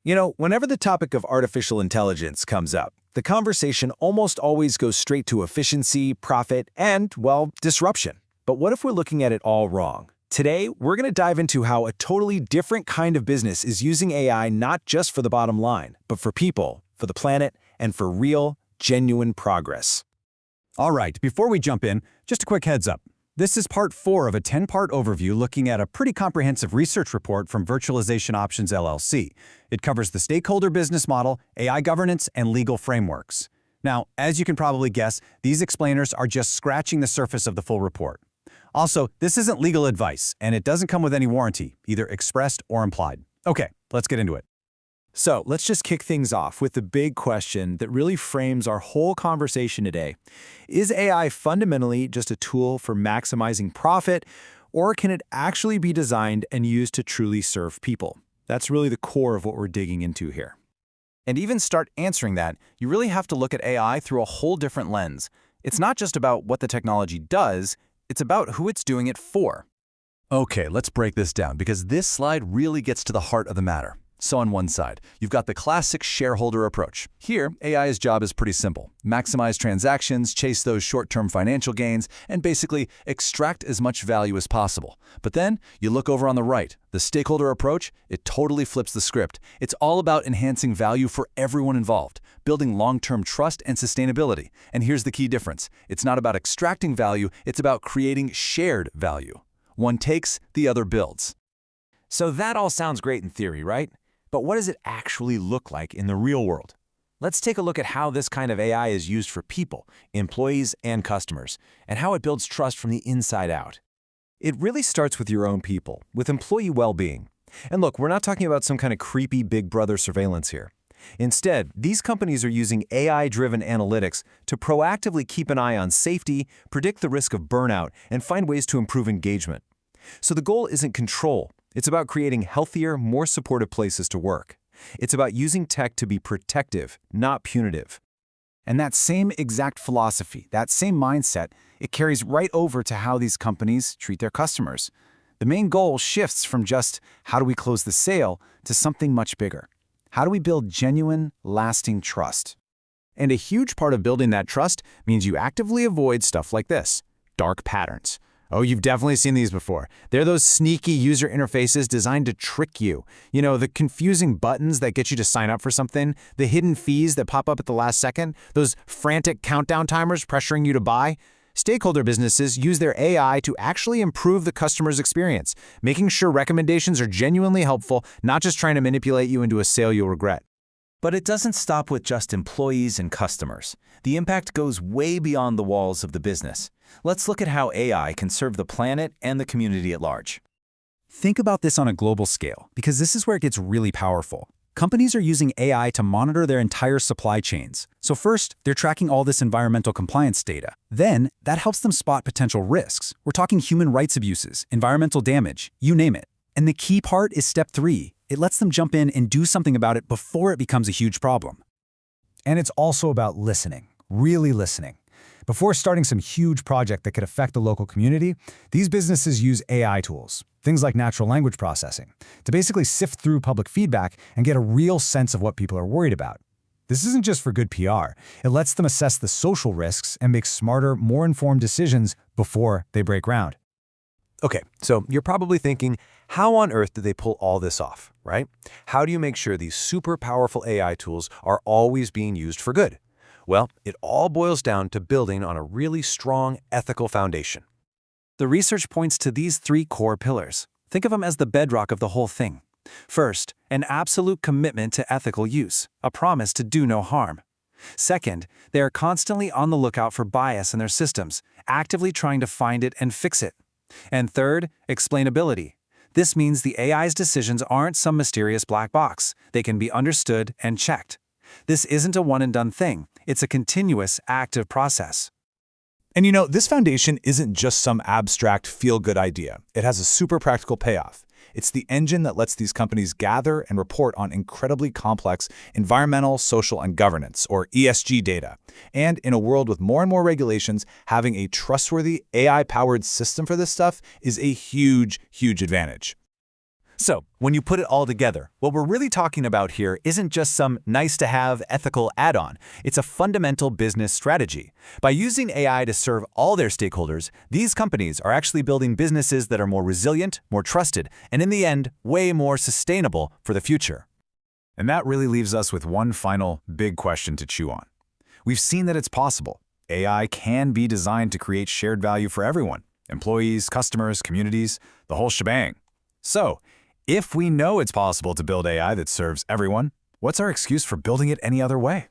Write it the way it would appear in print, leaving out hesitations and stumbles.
Whenever the topic of artificial intelligence comes up, the conversation almost always goes straight to efficiency, profit, and, well, disruption. But what if we're looking at it all wrong? Today, we're going to dive into how a totally different kind of business is using AI not just for the bottom line, but for people, for the planet, and for real, genuine progress. All right, before we jump in, just a quick heads up. This is part 4 of a 10-part overview looking at a pretty comprehensive research report from Virtualization Options LLC. It covers the stakeholder business model, AI governance, and legal frameworks. Now, as you can probably guess, these explainers are just scratching the surface of the full report. Also, this isn't legal advice, and it doesn't come with any warranty, either expressed or implied. Okay, let's get into it. So let's just kick things off with the big question that really frames our whole conversation today. Is AI fundamentally just a tool for maximizing profit, or can it actually be designed and used to truly serve people? That's really the core of what we're digging into here. And even start answering that, you really have to look at AI through a whole different lens. It's not just about what the technology does, it's about who it's doing it for. Okay, let's break this down because this slide really gets to the heart of the matter. So on one side, you've got the classic shareholder approach. Here, AI's job is pretty simple. Maximize transactions, chase those short-term financial gains, and basically extract as much value as possible. But then, you look over on the right. The stakeholder approach, it totally flips the script. It's all about enhancing value for everyone involved, building long-term trust and sustainability. And here's the key difference. It's not about extracting value, it's about creating shared value. One takes, the other builds. So that all sounds great in theory, right? But what does it actually look like in the real world? Let's take a look at how this kind of AI is used for people, employees, and customers, and how it builds trust from the inside out. It really starts with your own people, with employee well-being. And look, we're not talking about some kind of creepy Big Brother surveillance here. Instead, these companies are using AI-driven analytics to proactively keep an eye on safety, predict the risk of burnout, and find ways to improve engagement. So the goal isn't control. It's about creating healthier, more supportive places to work. It's about using tech to be protective, not punitive. And that same exact philosophy, that same mindset, it carries right over to how these companies treat their customers. The main goal shifts from just how do we close the sale to something much bigger. How do we build genuine, lasting trust? And a huge part of building that trust means you actively avoid stuff like this: dark patterns. Oh, you've definitely seen these before. They're those sneaky user interfaces designed to trick you. The confusing buttons that get you to sign up for something, the hidden fees that pop up at the last second, those frantic countdown timers pressuring you to buy. Stakeholder businesses use their AI to actually improve the customer's experience, making sure recommendations are genuinely helpful, not just trying to manipulate you into a sale you'll regret. But it doesn't stop with just employees and customers. The impact goes way beyond the walls of the business. Let's look at how AI can serve the planet and the community at large. Think about this on a global scale, because this is where it gets really powerful. Companies are using AI to monitor their entire supply chains. So first, they're tracking all this environmental compliance data. Then, that helps them spot potential risks. We're talking human rights abuses, environmental damage, you name it. And the key part is step 3. It lets them jump in and do something about it before it becomes a huge problem. And it's also about listening, really listening. Before starting some huge project that could affect the local community, these businesses use AI tools, things like natural language processing, to basically sift through public feedback and get a real sense of what people are worried about. This isn't just for good PR. It lets them assess the social risks and make smarter, more informed decisions before they break ground. Okay, so you're probably thinking, how on earth do they pull all this off, right? How do you make sure these super powerful AI tools are always being used for good? Well, it all boils down to building on a really strong ethical foundation. The research points to these 3 core pillars. Think of them as the bedrock of the whole thing. First, an absolute commitment to ethical use, a promise to do no harm. Second, they are constantly on the lookout for bias in their systems, actively trying to find it and fix it. And third, explainability. This means the AI's decisions aren't some mysterious black box. They can be understood and checked. This isn't a one-and-done thing. It's a continuous, active process. And this foundation isn't just some abstract, feel-good idea. It has a super practical payoff. It's the engine that lets these companies gather and report on incredibly complex environmental, social, and governance, or ESG data. And in a world with more and more regulations, having a trustworthy AI-powered system for this stuff is a huge, huge advantage. So, when you put it all together, what we're really talking about here isn't just some nice-to-have ethical add-on. It's a fundamental business strategy. By using AI to serve all their stakeholders, these companies are actually building businesses that are more resilient, more trusted, and in the end, way more sustainable for the future. And that really leaves us with one final big question to chew on. We've seen that it's possible. AI can be designed to create shared value for everyone: employees, customers, communities, the whole shebang. So, if we know it's possible to build AI that serves everyone, what's our excuse for building it any other way?